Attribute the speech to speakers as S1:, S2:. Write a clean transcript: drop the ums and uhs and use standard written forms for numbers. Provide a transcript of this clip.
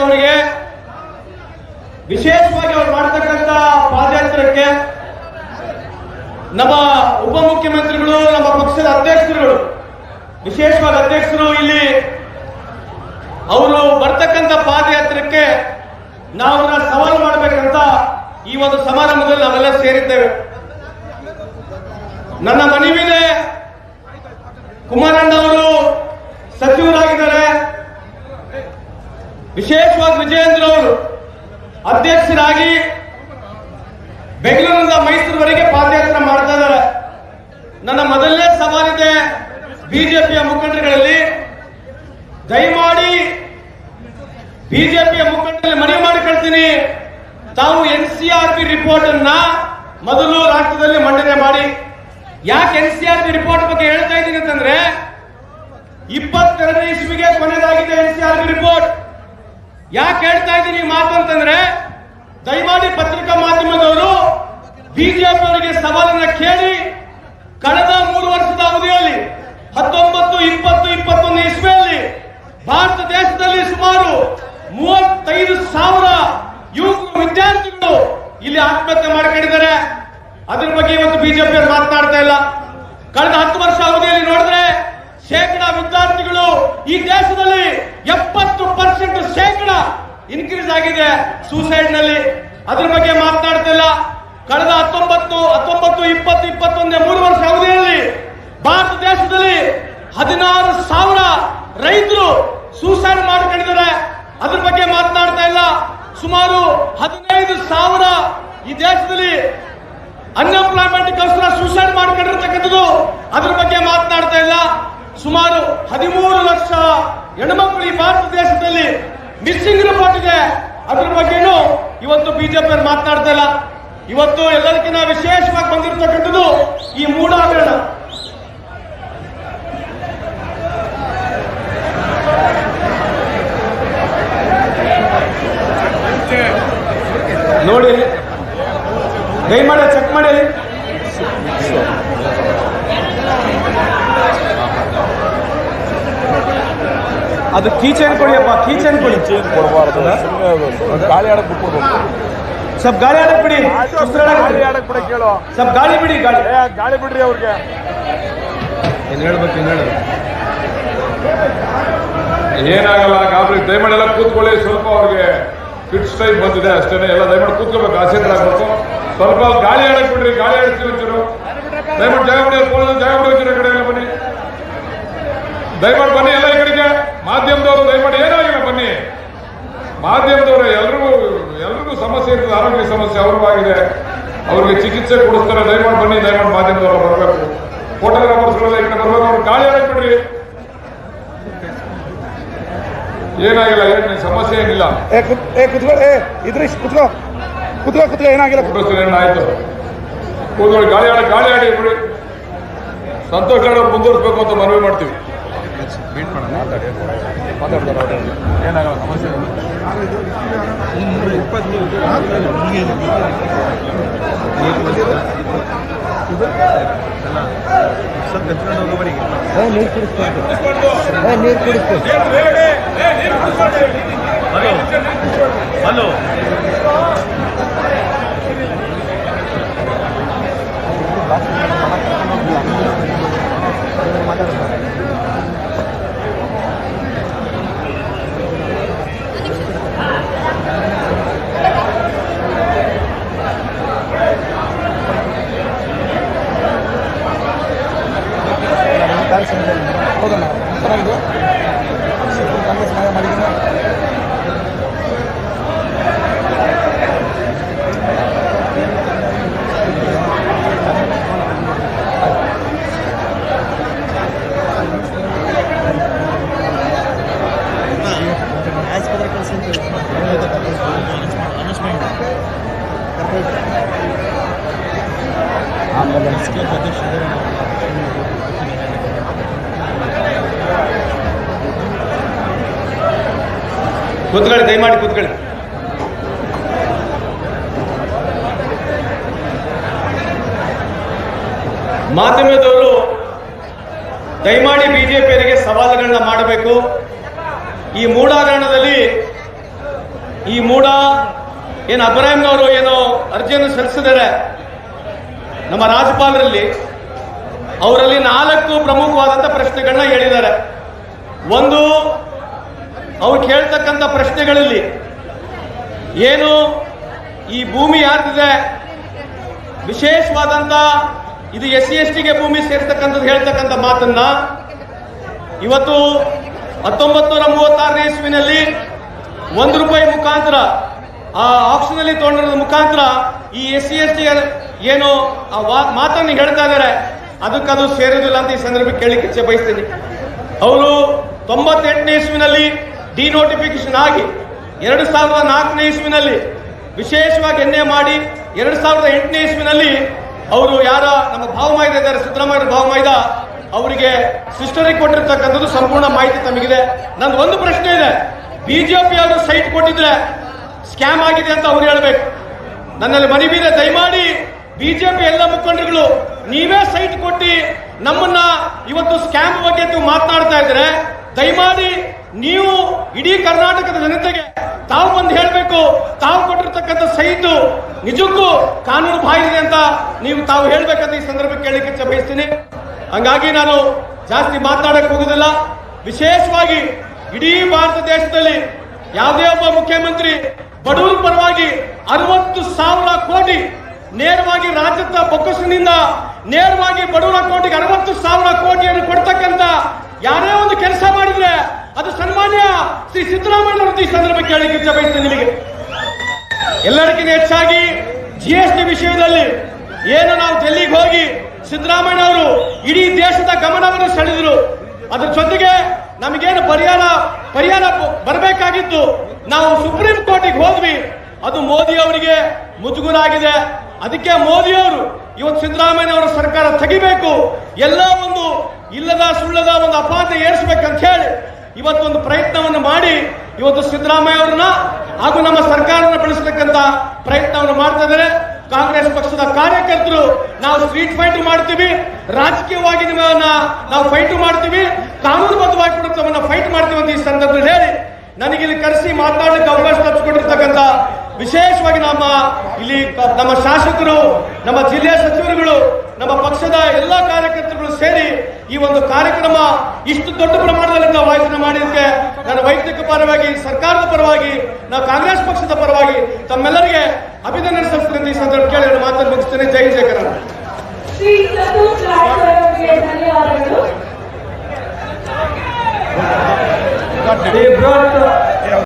S1: ಅವರಿಗೆ ವಿಶೇಷವಾಗಿ ಅವರು ಮಾಡತಕ್ಕಂತ ಪಾದಯಾತ್ರಕ್ಕೆ ನಮ್ಮ ಉಪಮುಖ್ಯಮಂತ್ರಿಗಳು, ನಮ್ಮ ಪಕ್ಷದ ಅಧ್ಯಕ್ಷರುಗಳು, ವಿಶೇಷವಾಗಿ ಅಧ್ಯಕ್ಷರು ಇಲ್ಲಿ ಅವರು ಬರ್ತಕ್ಕಂಥ ಪಾದಯಾತ್ರಕ್ಕೆ ನಾವು ಸವಾಲು ಮಾಡಬೇಕಂತ ಈ ಒಂದು ಸಮಾರಂಭದಲ್ಲಿ ನಾವೆಲ್ಲ ಸೇರಿದ್ದೇವೆ. ನನ್ನ ಮನವಿದೆ, ಕುಮಾರಣ್ಣ ಅವರು ಸಚಿವರಾಗಿದ್ದಾರೆ, ವಿಶೇಷವಾಗಿ ವಿಜಯೇಂದ್ರ ಅವರು ಅಧ್ಯಕ್ಷರಾಗಿ ಬೆಂಗಳೂರಿನಿಂದ ಮೈಸೂರುವರೆಗೆ ಪಾದಯಾತ್ರೆ ಮಾಡ್ತಾ ಇದ್ದಾರೆ. ನನ್ನ ಮೊದಲನೇ ಸವಾಲಿದೆ ಬಿಜೆಪಿಯ ಮುಖಂಡರುಗಳಲ್ಲಿ, ದಯಮಾಡಿ ಬಿಜೆಪಿಯ ಮುಖಂಡರಲ್ಲಿ ಮನವಿ ಮಾಡಿಕೊಳ್ತೀನಿ, ತಾವು NCRP ರಿಪೋರ್ಟ್ ಅನ್ನ ಮೊದಲು ರಾಷ್ಟ್ರದಲ್ಲಿ ಮಂಡನೆ ಮಾಡಿ. ಯಾಕೆ NCRP ರಿಪೋರ್ಟ್ ಬಗ್ಗೆ ಹೇಳ್ತಾ ಇದ್ದೀನಿ ಅಂತಂದ್ರೆ, 22ನೇ ಇಸ್ವಿಗೆ ಕೊನೆಯದಾಗಿದೆ NCRP ರಿಪೋರ್ಟ್. ಯಾಕೆ ಹೇಳ್ತಾ ಇದ್ದೀನಿ ಈ ಮಾತು ಅಂತಂದ್ರೆ, ದಯಮಾಡಿ ಪತ್ರಿಕಾ ಮಾಧ್ಯಮದವರು ಬಿಜೆಪಿ ಅವರಿಗೆ ಸವಾಲನ್ನ ಕೇಳಿ, ಕಳೆದ 3 ವರ್ಷದ ಅವಧಿಯಲ್ಲಿ 19, 20, 21 ಇಸ್ವಿಯಲ್ಲಿ ಭಾರತ ದೇಶದಲ್ಲಿ ಸುಮಾರು 35,000 ಯುವಕರು, ವಿದ್ಯಾರ್ಥಿಗಳು ಇಲ್ಲಿ ಆತ್ಮಹತ್ಯೆ ಮಾಡಿಕೊಂಡಿದ್ದಾರೆ. ಅದ್ರ ಬಗ್ಗೆ ಇವತ್ತು ಬಿಜೆಪಿ ಅವರು ಮಾತನಾಡ್ತಾ ಇಲ್ಲ. ಕಳೆದ 10 ವರ್ಷ ಅವಧಿಯಲ್ಲಿ ನೋಡಿದ್ರೆ ಶೇಕಡಾ ವಿದ್ಯಾರ್ಥಿಗಳು ಈ ದೇಶದಲ್ಲಿ 70% ಶೇಕಡಾ ಇನ್ಕ್ರೀಸ್ ಆಗಿದೆ ಸೂಸೈಡ್ ನಲ್ಲಿ. ಅದ್ರ ಬಗ್ಗೆ ಮಾತನಾಡ್ತಾ ಇಲ್ಲ. ಕಳೆದ 19, 20, 21 3 ವರ್ಷ ಅವಧಿಯಲ್ಲಿ ಭಾರತ ದೇಶದಲ್ಲಿ 16,000 ರೈತರು ಸೂಸೈಡ್ ಮಾಡಿಕೊಂಡಿದ್ದಾರೆ. ಅದ್ರ ಬಗ್ಗೆ ಮಾತನಾಡ್ತಾ ಇಲ್ಲ. ಸುಮಾರು 15,000 ಈ ದೇಶದಲ್ಲಿ ಅನ್ಎಂಪ್ಲಾಯ್ಮೆಂಟ್ ಗೋಸ್ಕರ ಸೂಸೈಡ್ ಮಾಡ್ಕೊಂಡಿರ್ತಕ್ಕಂಥದ್ದು, ಅದ್ರ ಬಗ್ಗೆ ಮಾತನಾಡ್ತಾ ಇಲ್ಲ. ಸುಮಾರು 13 ಲಕ್ಷ ಹೆಣ್ಮಕ್ಳು ಈ ಭಾರತ ದೇಶದಲ್ಲಿ ಮಿಸ್ಸಿಂಗ್ ರಿಪೋರ್ಟ್ ಇದೆ, ಅದ್ರ ಬಗ್ಗೆನೂ ಇವತ್ತು ಬಿಜೆಪಿ ಅವರು ಮಾತನಾಡ್ತಾ ಇಲ್ಲ. ಇವತ್ತು ಎಲ್ಲದಕ್ಕಿಂತ ವಿಶೇಷವಾಗಿ ಬಂದಿರತಕ್ಕಂಥದ್ದು ಈ ಮೂಢಾಗರಣ. ನೋಡಿ, ದಯಮಾಡಿ ಚೆಕ್ ಮಾಡಿ. ಅದು ಕೀಚೇನ್ ಕೊಡಿಯಪ್ಪ, ಕೀಚೇನ್ ಕೊಡಿ.
S2: ಕೊಡಬಾರ್ದು, ಗಾಳಿ ಆಡಕ್ ಬಿಟ್ಕೊಡ್ಬೇಕು.
S1: ಸ್ವಲ್ಪ ಗಾಳಿ ಆಡಕ್ ಬಿಡಿ,
S2: ಗಾಳಿ ಆಡಕ್ ಬಿಡ ಕೇಳು.
S1: ಸ್ವಲ್ಪ ಗಾಳಿ ಬಿಡಿ,
S2: ಗಾಳಿ ಬಿಡ್ರಿ ಅವ್ರಿಗೆ.
S1: ಏನ್ ಹೇಳ್ಬೇಕು, ಏನ್ ಹೇಳೋದು?
S3: ಏನಾಗಲ್ಲ, ಗಾಬರಿ. ದಯಮಾಡಿ ಎಲ್ಲ ಕೂತ್ಕೊಳ್ಳಿ. ಸ್ವಲ್ಪ ಅವ್ರಿಗೆ ಕಿಡ್ಸ್ ಟೈಮ್ ಬಂದಿದೆ ಅಷ್ಟೇನೆ. ಎಲ್ಲ ದಯಮಾಡಿ ಕೂತ್ಕೋಬೇಕು, ಆಸೀನ ಆಗ್ಬೇಕು. ಸ್ವಲ್ಪ ಗಾಳಿ ಆಡಕ್ ಬಿಡ್ರಿ, ಗಾಳಿ ಆಡ್ತೀವಿ ಒಂಚೂರು. ದಯಮಾಡಿ ಜಾಗ ಬಿಡಿ, ಜಾಗ ಬಿಡಿ ಒಂಚೂರು ಕಡೆ ಎಲ್ಲ ಬನ್ನಿ. ದಯಮಾಡಿ ಬನ್ನಿ ಎಲ್ಲ ಈ ಕಡೆಗೆ. ಮಾಧ್ಯಮದವರು ದಯಮಾಡಿ, ಏನಾಗಿಲ್ಲ ಬನ್ನಿ. ಮಾಧ್ಯಮದವರು ಎಲ್ರಿಗೂ ಸಮಸ್ಯೆ ಇರ್ತದೆ, ಆರೋಗ್ಯ ಸಮಸ್ಯೆ ಅವ್ರಿಗೂ ಆಗಿದೆ, ಅವ್ರಿಗೆ ಚಿಕಿತ್ಸೆ ಕೊಡಿಸ್ತಾರೆ. ದಯಮಾಡಿ ಬನ್ನಿ, ದಯಮಾಡಿ ಮಾಧ್ಯಮದವರು ಬರಬೇಕು. ಫೋಟೋಗ್ರಾಫರ್ಸ್ಗಳೆಲ್ಲ ಈ ಕಡೆ ಬರ್ಬೇಕು. ಅವ್ರು ಗಾಳಿ ಆಡಕ್ ಬಿಡ್ರಿ, ಏನಾಗಿಲ್ಲ, ಏನು ಸಮಸ್ಯೆ ಏನಿಲ್ಲ.
S2: ಕುತ್ಕೋ, ಏನಾಗಿಲ್ಲ.
S3: ಆಯ್ತು, ಕೂತ್ಕೊಳ್ಳಿ. ಗಾಳಿ ಆಡಿ ಬಿಡಿ. ಸಂತೋಷ್ ಅವ್ರು ಮುಂದುವರಿಸಬೇಕು ಅಂತ ಮನವಿ ಮಾಡ್ತೀವಿ.
S2: ಏನಾಗಲ್ಲ, ಸಮಸ್ಯೆ
S4: ನೀರು ಕುಡಿಸ್ತು. ಹಲೋ
S2: ಹೌದಣ್ಣ, ಚೆನ್ನಾಗಿದೆ. ಕಾಂಗ್ರೆಸ್ ಮಾಡಿದ್ದೀನಿ.
S4: ಆಸ್ಪತ್ರೆ ಕೆಲಸ ಆಂಬುಲೆನ್ಸ್
S1: ಕೂತ್ಕೊಳ್ಳಿ, ದಯಮಾಡಿ ಕೂತ್ಕೊಳ್ಳಿ. ಮಾಧ್ಯಮದವರು ದಯಮಾಡಿ ಬಿಜೆಪಿಯವರಿಗೆ ಸವಾಲುಗಳನ್ನ ಮಾಡಬೇಕು. ಈ ಮೂಢಾಗರಣದಲ್ಲಿ ಈ ಮೂಡ ಏನು ಅಬ್ರಾಹಿಂನವರು ಏನೋ ಅರ್ಜಿಯನ್ನು ಸಲ್ಲಿಸಿದ್ದಾರೆ ನಮ್ಮ ರಾಜ್ಯಪಾಲರಲ್ಲಿ, ಅವರಲ್ಲಿ 4 ಪ್ರಮುಖವಾದಂಥ ಪ್ರಶ್ನೆಗಳನ್ನ ಹೇಳಿದ್ದಾರೆ. ಒಂದು, ಅವ್ರು ಕೇಳ್ತಕ್ಕಂಥ ಪ್ರಶ್ನೆಗಳಲ್ಲಿ ಏನು ಈ ಭೂಮಿ ಯಾರ್ದಿದೆ, ವಿಶೇಷವಾದಂಥ ಇದು SC/ST ಗೆ ಭೂಮಿ ಸೇರ್ತಕ್ಕಂಥದ್ದು ಹೇಳ್ತಕ್ಕಂಥ ಮಾತನ್ನ ಇವತ್ತು 1936ನೇ ಇಸ್ವಿನಲ್ಲಿ ₹1 ಮುಖಾಂತರ ಆ ಆಪ್ಷನ್ ಅಲ್ಲಿ ತಗೊಂಡಿರೋದ್ರ ಮುಖಾಂತರ ಈ SC/ST ಏನು ಮಾತನ್ನು ಹೇಳ್ತಾ ಇದ್ದಾರೆ, ಅದಕ್ಕದು ಸೇರೋದಿಲ್ಲ ಅಂತ ಈ ಸಂದರ್ಭಕ್ಕೆ ಕೇಳಲಿಕ್ಕೆ ಇಚ್ಛೆ ಬಯಸ್ತೀನಿ. ಅವರು 98ನೇ ಇಸ್ವಿನಲ್ಲಿ ಡಿನೋಟಿಫಿಕೇಶನ್ ಆಗಿ 2004ನೇ ಇಸ್ವಿನಲ್ಲಿ ವಿಶೇಷವಾಗಿ ಎನ್ನೆ ಮಾಡಿ 2008ನೇ ಇಸ್ವಿನಲ್ಲಿ ಅವರು ಯಾರ ನಮ್ಮ ಭಾವಮಾಯ್ದ ಇದ್ದಾರೆ, ಸಿದ್ದರಾಮಯ್ಯ ಭಾವಮಾಯ್ದ, ಅವರಿಗೆ ಸಿಸ್ಟರಿಗೆ ಕೊಟ್ಟಿರ್ತಕ್ಕಂಥದ್ದು ಸಂಪೂರ್ಣ ಮಾಹಿತಿ ತಮಗಿದೆ. ನಂದು ಒಂದು ಪ್ರಶ್ನೆ ಇದೆ, ಬಿಜೆಪಿ ಅವರು ಸೈಟ್ ಕೊಟ್ಟಿದ್ರೆ ಸ್ಕ್ಯಾಮ್ ಆಗಿದೆ ಅಂತ ಅವ್ರು ಹೇಳ್ಬೇಕು. ನನ್ನಲ್ಲಿ ಮನವಿದೆ, ದಯಮಾಡಿ ಬಿಜೆಪಿ ಎಲ್ಲ ಮುಖಂಡರುಗಳು ನೀವೇ ಸೈಟ್ ಕೊಟ್ಟು ನಮ್ಮನ್ನ ಇವತ್ತು ಸ್ಕ್ಯಾಮ್ ಬಗ್ಗೆ ನೀವು ಮಾತನಾಡ್ತಾ ಇದ್ರೆ ದಯಮಾಡಿ ನೀವು ಇಡೀ ಕರ್ನಾಟಕದ ಜನತೆಗೆ ತಾವು ಬಂದು ಹೇಳಬೇಕು, ತಾವು ಕೊಟ್ಟಿರ್ತಕ್ಕಂಥ ಸೈಟು ನಿಜಕ್ಕೂ ಕಾನೂನು ಬಾಹಿರ ಅಂತ ನೀವು ತಾವು ಹೇಳ್ಬೇಕಂತ ಈ ಸಂದರ್ಭಕ್ಕೆ ಕೇಳಲಿಕ್ಕೆ ಇಚ್ಛೆ ಬಯಸ್ತೀನಿ. ಹಂಗಾಗಿ ನಾನು ಜಾಸ್ತಿ ಮಾತನಾಡಕ್ಕೆ ಹೋಗುದಿಲ್ಲ. ವಿಶೇಷವಾಗಿ ಇಡೀ ಭಾರತ ದೇಶದಲ್ಲಿ ಯಾವುದೇ ಒಬ್ಬ ಮುಖ್ಯಮಂತ್ರಿ ಬಡವರ ಪರವಾಗಿ 60,000 ಕೋಟಿ ನೇರವಾಗಿ ರಾಜ್ಯದ ಬೊಕ್ಕಸಿನಿಂದ ನೇರವಾಗಿ ಬಡವರ ಅಕೌಂಟಿಗೆ 60,000 ಕೋಟಿಯನ್ನು ಕೊಡ್ತಕ್ಕಂಥ ಯಾರೇ ಒಂದು ಕೆಲಸ ಮಾಡಿದ್ರೆ ಅದು ಸನ್ಮಾನ್ಯ ಶ್ರೀ ಸಿದ್ದರಾಮಯ್ಯ ಅವರು ಈ ಸಂದರ್ಭಕ್ಕೆ ಕೇಳಲಿಕ್ಕೆ ಇಚ್ಛೆ ಬಯಸ್ತೇನೆ. ನಿಮಗೆ ಎಲ್ಲರಿಗಿಂತ ಹೆಚ್ಚಾಗಿ GST ವಿಷಯದಲ್ಲಿ ಏನು ನಾವು ಡೆಲ್ಲಿಗೆ ಹೋಗಿ ಸಿದ್ದರಾಮಯ್ಯ ಅವರು ಇಡೀ ದೇಶದ ಗಮನವನ್ನು ಸೆಳೆದರು. ಅದ್ರ ಜೊತೆಗೆ ನಮಗೇನು ಪರಿಹಾರ ಬರಬೇಕಾಗಿತ್ತು, ನಾವು ಸುಪ್ರೀಂ ಕೋರ್ಟಿಗೆ ಹೋದ್ವಿ, ಅದು ಮೋದಿ ಅವರಿಗೆ ಮುಜುಗರ ಆಗಿದೆ. ಅದಕ್ಕೆ ಮೋದಿ ಅವರು ಇವತ್ತು ಸಿದ್ದರಾಮಯ್ಯ ಅವರ ಸರ್ಕಾರ ತೆಗಿಬೇಕು, ಎಲ್ಲ ಒಂದು ಇಲ್ಲದ ಸುಳ್ಳದ ಒಂದು ಅಪಾದ ಏರಿಸಬೇಕಂತ ಹೇಳಿ ಇವತ್ತೊಂದು ಪ್ರಯತ್ನವನ್ನು ಮಾಡಿ ಇವತ್ತು ಸಿದ್ದರಾಮಯ್ಯ ಅವರನ್ನ ಹಾಗೂ ನಮ್ಮ ಸರ್ಕಾರವನ್ನು ಬೆಳೆಸತಕ್ಕಂತ ಪ್ರಯತ್ನವನ್ನು ಮಾಡ್ತಾ ಇದ್ದಾರೆ. ಕಾಂಗ್ರೆಸ್ ಪಕ್ಷದ ಕಾರ್ಯಕರ್ತರು ನಾವು ಸ್ಟ್ರೀಟ್ ಫೈಟ್ ಮಾಡ್ತೀವಿ, ರಾಜಕೀಯವಾಗಿ ನಾವು ಫೈಟ್ ಮಾಡ್ತೀವಿ, ಕಾನೂನುಬದ್ಧವಾಗಿ ಕೂಡ ತಮ್ಮನ್ನ ಫೈಟ್ ಮಾಡ್ತೀವಿ ಅಂತ ಈ ಸಂದರ್ಭದಲ್ಲಿ ಹೇಳಿ ನನಗಿಲ್ಲಿ ಕರೆಸಿ ಮಾತನಾಡಲಿಕ್ಕೆ ಅವಕಾಶ ತಪ್ಪಿಕೊಂಡಿರ್ತಕ್ಕಂಥ ವಿಶೇಷವಾಗಿ ನಮ್ಮ ಶಾಸಕರು, ನಮ್ಮ ಜಿಲ್ಲೆಯ ಸಚಿವರುಗಳು, ನಮ್ಮ ಪಕ್ಷದ ಎಲ್ಲ ಕಾರ್ಯಕರ್ತರುಗಳು ಸೇರಿ ಈ ಒಂದು ಕಾರ್ಯಕ್ರಮ ಇಷ್ಟು ದೊಡ್ಡ ಪ್ರಮಾಣದಲ್ಲಿ ನಾವು ಆಯೋಜನೆ ಮಾಡಿದ್ದಕ್ಕೆ ನಾನು ವೈಯಕ್ತಿಕ ಪರವಾಗಿ, ಸರ್ಕಾರದ ಪರವಾಗಿ, ನಾವು ಕಾಂಗ್ರೆಸ್ ಪಕ್ಷದ ಪರವಾಗಿ ತಮ್ಮೆಲ್ಲರಿಗೆ ಅಭಿನಂದನೆ ಸಲ್ಲಿಸುತ್ತೇನೆ. ಈ ಸಂದರ್ಭ ಕೇಳಿ ನಾನು ಮಾತನ್ನು ಮುಗಿಸ್ತೇನೆ. ಜೈ ಜಯ ಕರ್ನಾಟಕ.
S5: ಶ್ರೀ ಸತೋಷ್ ರಾಠೋಡ್ ಅವರಿಗೆ ಧನ್ಯವಾದಗಳು.